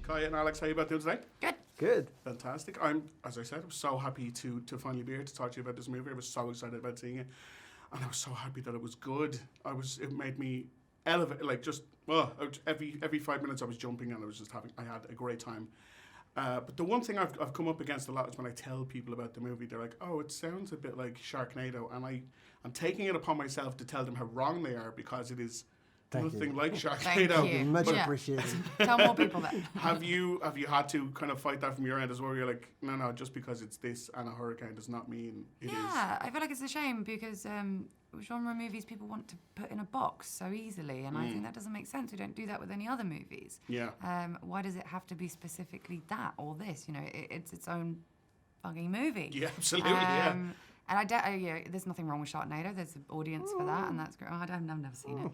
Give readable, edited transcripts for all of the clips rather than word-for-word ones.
Kaya and Alex, how you about doing today? Good. Good. Fantastic. As I said, I'm so happy to finally be here to talk to you about this movie. I was so excited about seeing it, and I was so happy that it was good. It made me elevate, every 5 minutes I was jumping, and I had a great time. But the one thing I've come up against a lot is when I tell people about the movie, they're like, "Oh, it sounds a bit like Sharknado," and I'm taking it upon myself to tell them how wrong they are because it is nothing like Sharknado. Thank you. Much appreciated. Tell more people that. Have you had to kind of fight that from your end as well? You're like, no, just because it's this and a hurricane does not mean it is. Yeah, I feel like it's a shame because genre movies people want to put in a box so easily, and I think that doesn't make sense. We don't do that with any other movies. Yeah. Why does it have to be specifically that or this? You know, it's its own fucking movie. Yeah, absolutely. Yeah. And there's nothing wrong with Sharknado. There's an audience for that, and that's great. I've never seen it.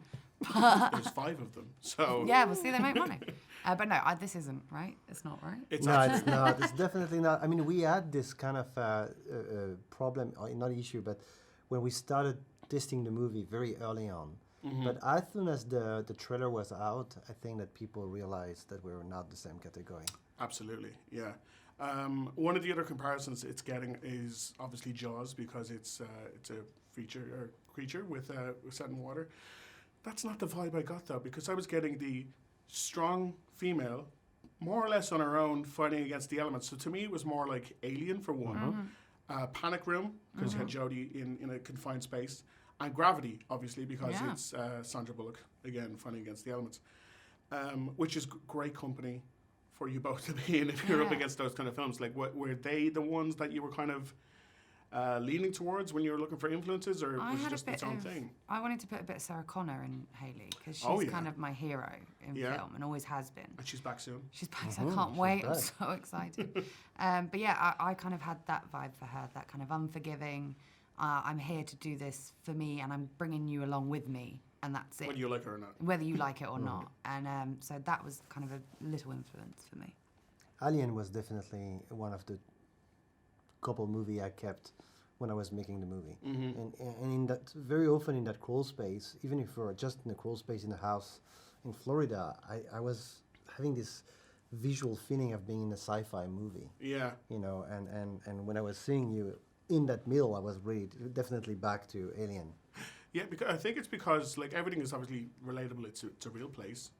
There's 5 of them, so Yeah, we'll see. They make money. But no, this isn't right. It's not right. it's No, actually, it's not. It's definitely not. I mean, we had this kind of problem, or not issue, but when we started testing the movie very early on. But as soon as the trailer was out, I think that people realized that we were not the same category. absolutely, yeah. One of the other comparisons it's getting is obviously Jaws because it's a creature with set in water. That's not the vibe I got though, because I was getting the strong female, more or less on her own, fighting against the elements. So to me, it was more like Alien for one, Panic Room because you had Jodie in a confined space, and Gravity obviously because it's Sandra Bullock again fighting against the elements, which is great company for you both to be in if you're up against those kind of films. Like, were they the ones that you were kind of leaning towards when you were looking for influences, or was it just its own thing? I wanted to put a bit of Sarah Connor in Hayley because she's kind of my hero in film and always has been. And she's back soon. She's back, so I can't wait. I'm so excited. But yeah, I kind of had that vibe for her, that kind of unforgiving, I'm here to do this for me and I'm bringing you along with me, and that's it. Whether you like her or not. Whether you like it or not. And so that was kind of a little influence for me. Alien was definitely one of the couple movie I kept when I was making the movie. And in that, very often in that crawl space, even if we were just in a crawl space in a house in Florida, I was having this visual feeling of being in a sci-fi movie. Yeah. You know, and when I was seeing you in that middle, I was really definitely back to Alien. Yeah, because I think it's because like everything is obviously relatable. It's a real place.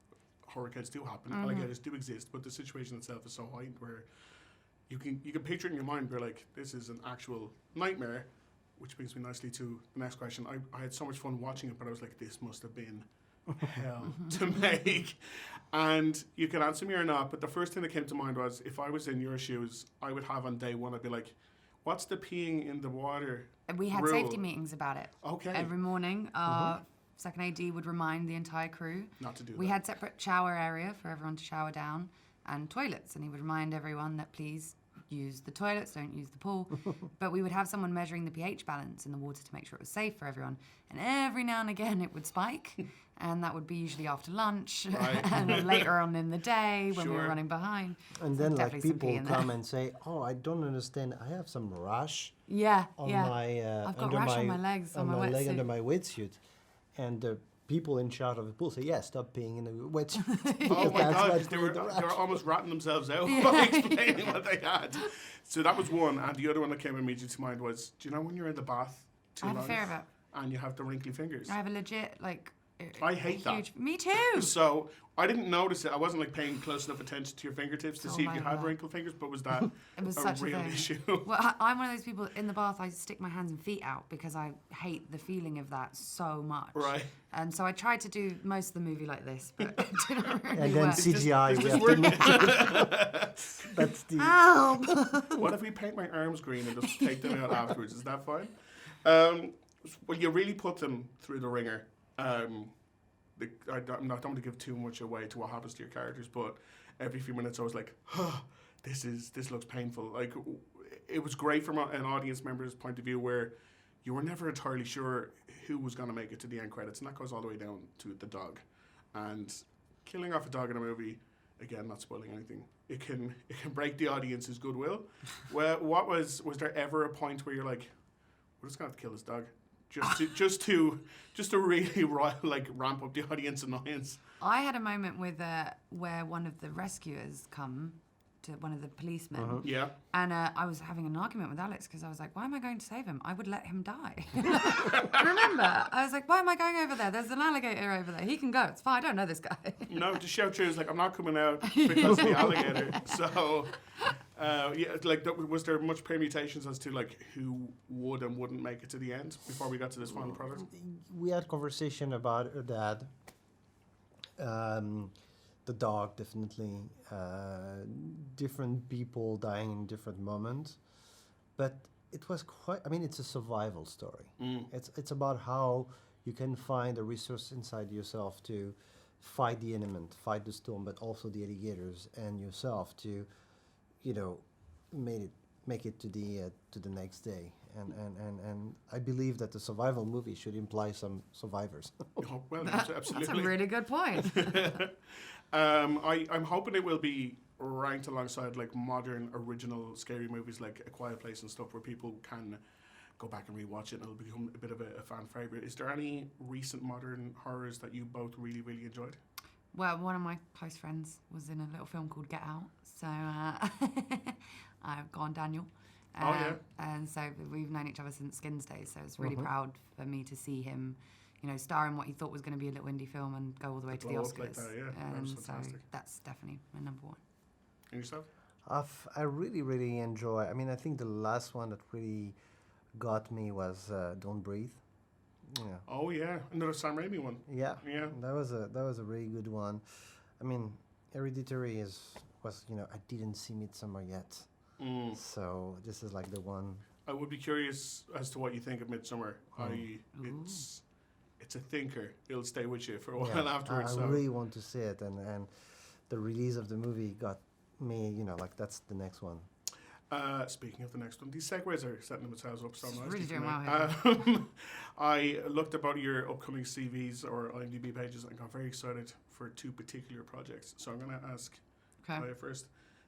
Hurricanes do happen. Alligators do exist, but the situation itself is so heightened where you can picture it in your mind. Where like this is an actual nightmare, which brings me nicely to the next question. I had so much fun watching it, but I was like, this must have been hell to make. And you can answer me or not, but the first thing that came to mind was if I was in your shoes, I would have on day one, I'd be like, what's the peeing in the water? We had rule? safety meetings about it. Okay. Every morning, second AD would remind the entire crew. Not to do We that. had separate shower area for everyone to shower down and toilets, and he would remind everyone that please use the toilets, don't use the pool. But we would have someone measuring the pH balance in the water to make sure it was safe for everyone. And every now and again it would spike, and that would be usually after lunch and then later on in the day when we were running behind. And So then like definitely some pee people in there. come and say, "Oh, I don't understand. I have some rash on yeah. my I've got under rash my on my legs, on on my my leg wetsuit." under my wetsuit," and the people in charge of the pool say, "Yeah, stop peeing in the wetsuit." Oh my That's God, what's they doing were the rash. almost ratting themselves out by explaining what they had. So that was one, and the other one that came immediately to mind was, do you know when you're in the bath too I have a long fear of it. and you have the wrinkly fingers? I have a legit, like... I hate that. huge, Me too! So I didn't notice it. I wasn't like paying close enough attention to your fingertips to Oh see if my you had God. wrinkled fingers, but was that It was a such a real thing. issue? Well, I'm one of those people in the bath, I stick my hands and feet out because I hate the feeling of that so much. Right. And so I tried to do most of the movie like this, but it didn't really And then work. CGI, we have to make sure. That's the Help! What if we paint my arms green and just take them out afterwards? Is that fine? Well, you really put them through the ringer. I don't want to give too much away to what happens to your characters, but every few minutes I was like, oh, this looks painful. Like, it was great from an audience member's point of view where you were never entirely sure who was going to make it to the end credits, and that goes all the way down to the dog. And killing off a dog in a movie, again, not spoiling anything, it can break the audience's goodwill. Well, was there ever a point where you're like, we're just going to have to kill this dog? just to really ramp up the audience annoyance. I had a moment with where one of the rescuers come to one of the policemen. Yeah. And I was having an argument with Alex because I was like, why am I going to save him? I would let him die. Remember? I was like, why am I going over there? There's an alligator over there. He can go. It's fine. I don't know this guy. No, to shout through is like, I'm not coming out because of the alligator. So, was there much permutations as to like who would and wouldn't make it to the end before we got to this final product? We had conversation about that. The dog, definitely. Different people dying in different moments. But it was quite, I mean, it's a survival story. It's about how you can find a resource inside yourself to fight the element, fight the storm, but also the alligators and yourself to, make it to the next day. And I believe that the survival movie should imply some survivors. Oh, well, absolutely. That's a really good point. I'm hoping it will be ranked alongside like modern original scary movies like A Quiet Place and stuff, where people can go back and rewatch it and it'll become a bit of a fan favorite. Is there any recent modern horrors that you both really, really enjoyed? Well, one of my close friends was in a little film called Get Out, so I've gone Daniel. And so we've known each other since Skins days, so it's really proud for me to see him, star in what he thought was going to be a little indie film and go all the way to the Blow up Oscars. like that, yeah. That was So fantastic. that's definitely my number one. And yourself? I really, really enjoy. I mean, I think the last one that really got me was Don't Breathe. Yeah. Oh yeah, another Sam Raimi one. Yeah. Yeah. That was a really good one. I mean, Hereditary was I didn't see Midsummer yet, so this is like the one. I would be curious as to what you think of Midsummer. It's a thinker. It'll stay with you for a while afterwards. I really want to see it, and the release of the movie got me. That's the next one. Speaking of the next one, these segues are setting themselves up so nicely. Really doing tonight. well here. I looked about your upcoming CVs or IMDb pages and got very excited for two particular projects. So I'm going to ask Kaya first.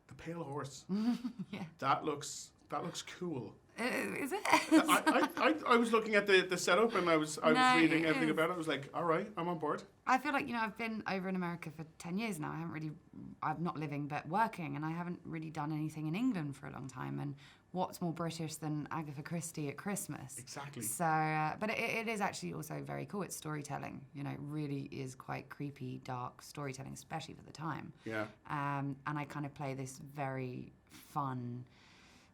The Pale Horse. Yeah. That looks cool. Is it? I was looking at the setup and I was reading everything is. about it. I was like, all right, I'm on board. I feel like, I've been over in America for 10 years now. I'm not living, but working, and I haven't really done anything in England for a long time. And what's more British than Agatha Christie at Christmas? Exactly. So, but it is actually also very cool. It's storytelling, it really is quite creepy, dark storytelling, especially for the time. Yeah. And I kind of play this very fun,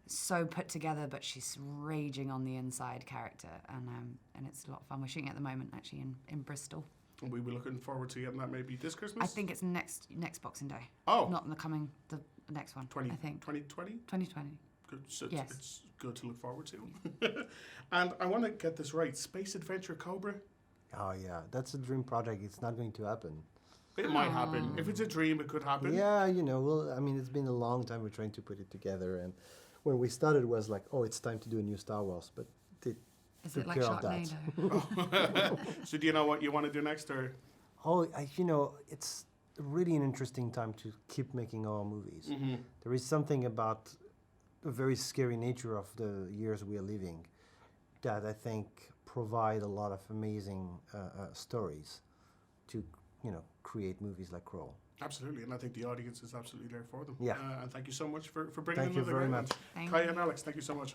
so put together, but she's raging on the inside character, and it's a lot of fun. We're shooting at the moment actually in Bristol. And we were looking forward to getting that maybe this Christmas. I think it's next Boxing Day. Oh, Not the next one. 2020. 2020. Good. So Yes. it's good to look forward to. And I want to get this right. Space Adventure Cobra. Oh yeah, that's a dream project. It's not going to happen. It might happen. If it's a dream, it could happen. Yeah, it's been a long time we're trying to put it together, and when we started it was like, oh, it's time to do a new Star Wars, but they Is it took like care of that. Sharknado? So do you know what you want to do next, or? Oh, it's really an interesting time to keep making our movies. Mm-hmm. There is something about the very scary nature of the years we are living that I think provide a lot of amazing stories to, create movies like Crawl. Absolutely, and I think the audience is absolutely there for them. Yeah. And thank you so much for bringing Thank you another very great much. one. Kaya and Alex, thank you so much.